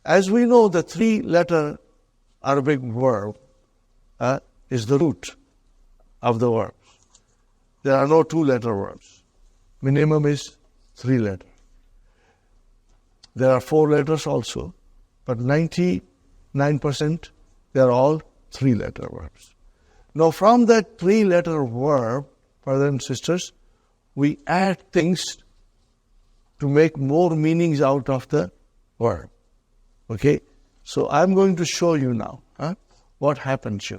As we know, the 3-letter Arabic verb is the root of the verbs. There are no 2-letter verbs. Minimum is 3-letter. There are 4 letters also, but 99% they are all 3-letter verbs. Now from that 3-letter verb, brothers and sisters, we add things to make more meanings out of the verb. Okay? So I'm going to show you now what happens,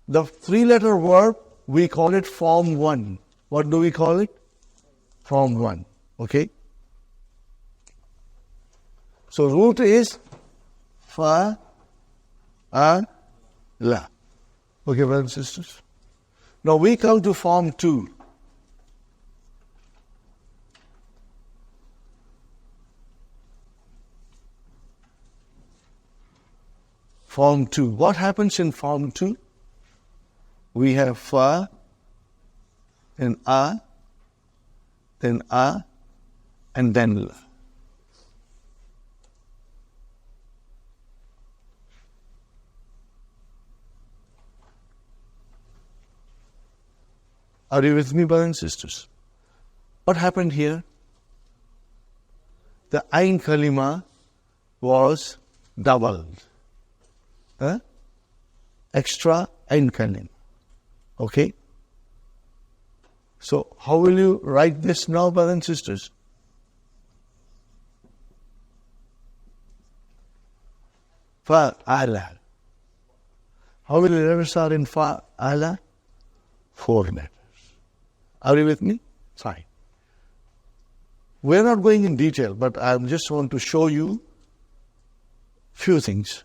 The 3-letter verb, we call it form 1. What do we call it? Form 1. Okay? So root is fa, a, la. Okay, brothers and sisters? Now we come to form 2. Form 2. What happens in form 2? We have fa, then a, and then la. Are you with me, brothers and sisters? What happened here? The ain kalima was doubled. Extra ain kalima. Okay? So, how will you write this now, brothers and sisters? Fa'ala. How many letters are in fa'ala? 4 letters. Are you with me? Fine. We're not going in detail, but I just want to show you few things.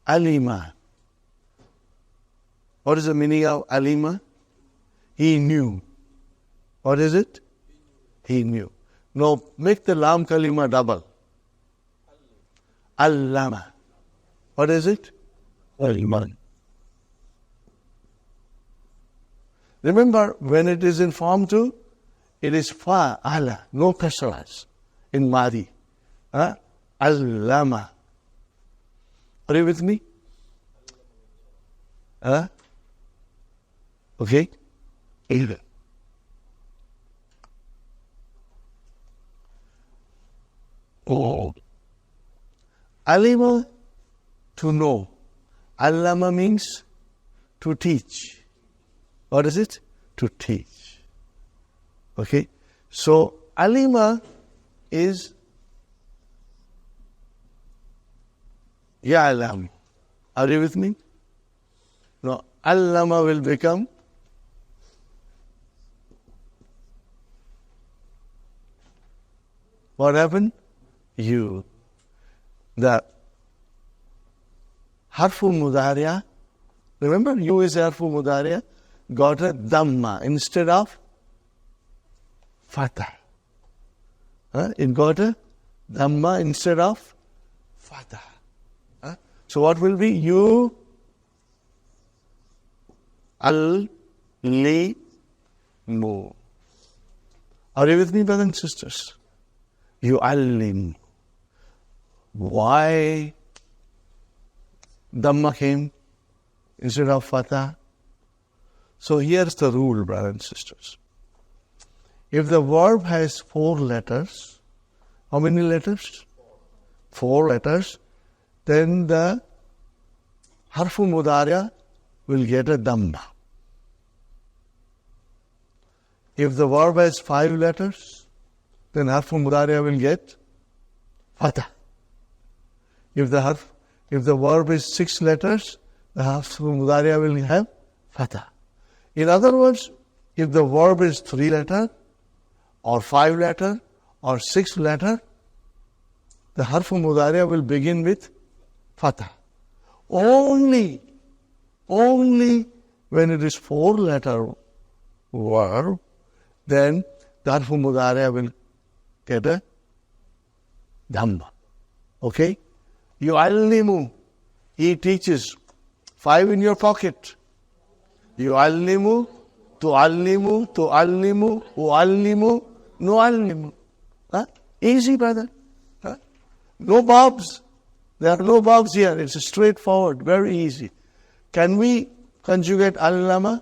Alima. What is the meaning of alima? He knew. What is it? He knew. Now make the lam kalima double. Allama. What is it? Alima. Remember, when it is in form 2, it is fa'ala, no kasras in Madi. Allama. Are you with me? Okay? Either. Oh. Alima, to know. Allama means to teach. What is it? To teach. Okay? So, alima is ya'lam. Are you with me? Now, allama will become what happened? You. The harfu mudariya, remember you is harfu mudariya, got a dhamma instead of fatah. It got a dhamma instead of fatah. So what will be? You al li mu. Are you with me, brothers and sisters? You al-lim. Why dhamma came instead of fatah? So here's the rule, brothers and sisters. If the verb has 4 letters, how many letters? 4 letters. Then the harfu mudariya will get a dhamma. If the verb has 5 letters, then harfu mudariya will get fatah. If the verb is 6 letters, the harfu mudariya will have fatah. In other words, if the verb is 3 letter, or 5 letter, or 6 letter, the harfu mudariya will begin with fatah. Only when it is 4 letter verb, then the harfu mudariya will get a dhamma. Okay? Yu'allimu. He teaches. 5 in your pocket. Yu'allimu, tu'allimu, tu'allimu, u'allimu, nu'allimu. Easy, brother. No verbs. There are no verbs here. It's straightforward, very easy. Can we conjugate allama?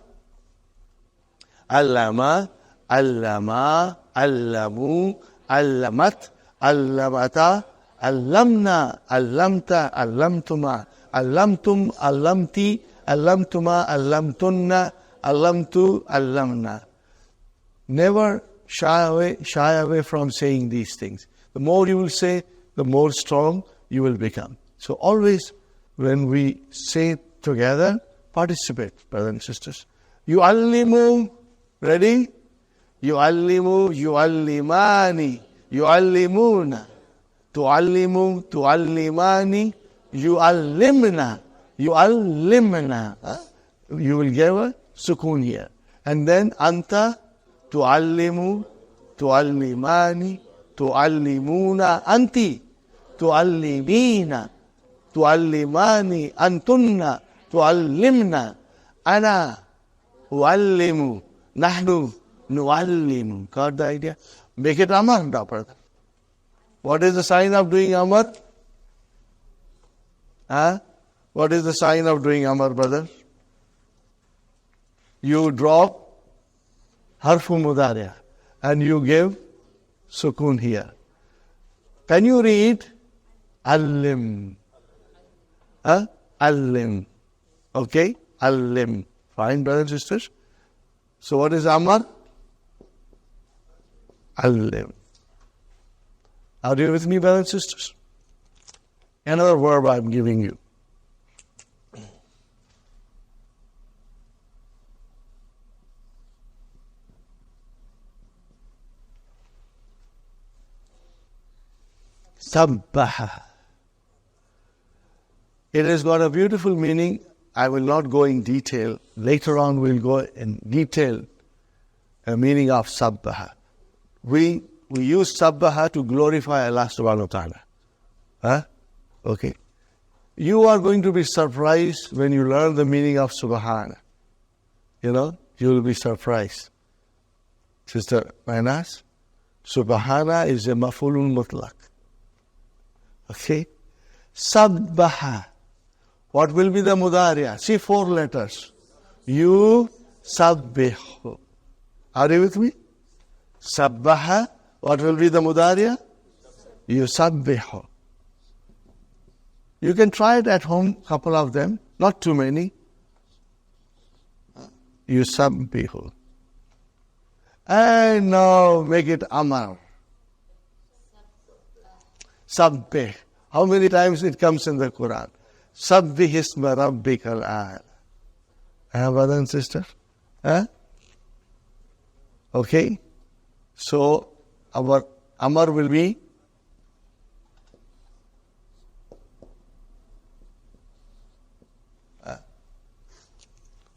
Allama, allama, allamu, allamat, allamata, allamna, allamta, allamtuma, allamtum, allamti, allamtuma, allamtunna, allamtu, allamna. Never shy away from saying these things. The more you will say, the more strong you will become. So always when we say together, participate, brothers and sisters. Yu'allimu, ready? Yu'allimu, yu'allimani, yu'allimuna, tu'allimu, tu'allimani, yu'allimna, yu'allimna. You will give a sukoon here. And then anta, tu'allimu, tu'allimani, tu'allimuna, anti, tu'allimina, tu'allimani, antunna, tu'allimna, ana, u'allimu, nahnu, nu'allimu. Got the idea? Make it amar, brother. What is the sign of doing amar? What is the sign of doing amar, brother? You drop harfu mudariya and you give sukoon here. Can you read allim? Allim. Okay? Allim. Fine, brothers and sisters. So what is amar? Allim. Are you with me, brothers and sisters? Another verb I'm giving you. Sabbaha. It has got a beautiful meaning. I will not go in detail. Later on we'll go in detail a meaning of sabbaha. We use sabbaha to glorify Allah subhanahu wa ta'ala. Okay. You are going to be surprised when you learn the meaning of subhana. You will be surprised. Sister Mainas, subhana is a maf'ulun mutlaq. Okay? Sabbaha. What will be the mudariya? See 4 letters. You sabbihu. Are you with me? Sabbaha. What will be the mudariya? You sabbihu. You can try it at home, couple of them, not too many. You sabbihu. And now make it amar. Sabbih. How many times it comes in the Quran? Sabbih isma rabbikal a'la. Brother and sister? Okay? So, our amar will be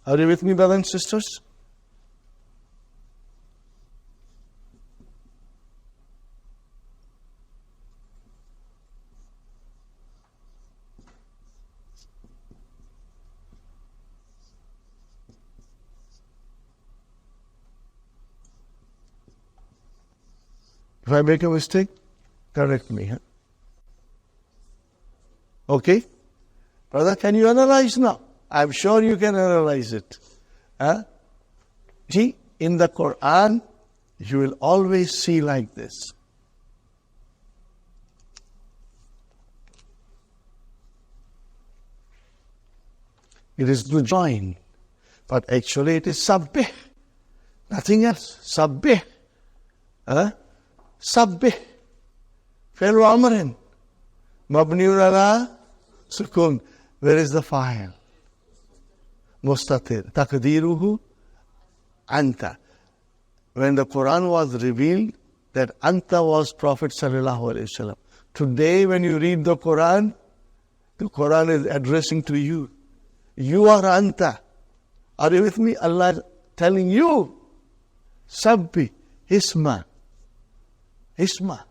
are you with me, brothers and sisters? If I make a mistake, correct me. Okay? Brother, can you analyze now? I'm sure you can analyze it. See, in the Quran, you will always see like this. It is to join, but actually it is sabbih. Nothing else. Sabbih. Sabbih. Fi'l amrin. Mabniun ala sukun. Where is the fa'il? Mustatir. Taqdiruhu anta. When the Quran was revealed, that anta was Prophet sallallahu alaihi wasallam. Today when you read the Quran is addressing to you. You are anta. Are you with me? Allah is telling you. Sabbi. Isma. Isma.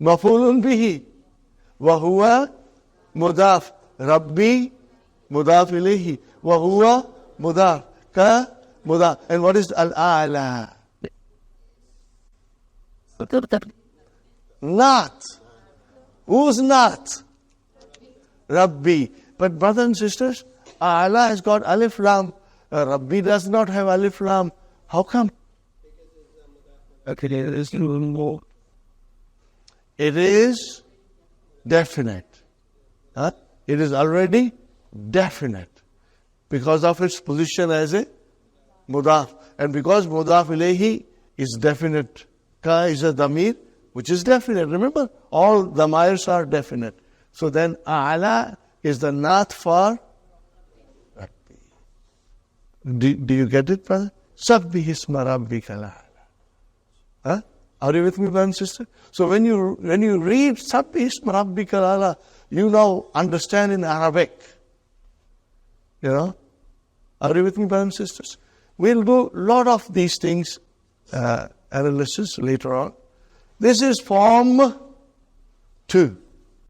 Mafulun bihi. Wahuwa mudaf. Rabbi mudaf ilayhi. Wahuwa mudaf. Ka Mudaf. And what is al-a'la? Not. Who's not? Rabbi. But brothers and sisters, a'la has got alif lam. Rabbi does not have alif lam. How come? Okay, there's a little more. It is definite. Huh? It is already definite because of its position as a mudaf. And because mudaf ilayhi is definite, ka is a damir which is definite. Remember, all damirs are definite. So then a'la is the naat for Rabbi. Do you get it, brother? Sabbih isma rabbika al-a'la. Huh? Are you with me, brother and sister? So when you read Sabbih isma rabbika al-a'la, you now understand in Arabic. You know? Are you with me, brothers and sisters? We'll do a lot of these things, analysis later on. This is form 2.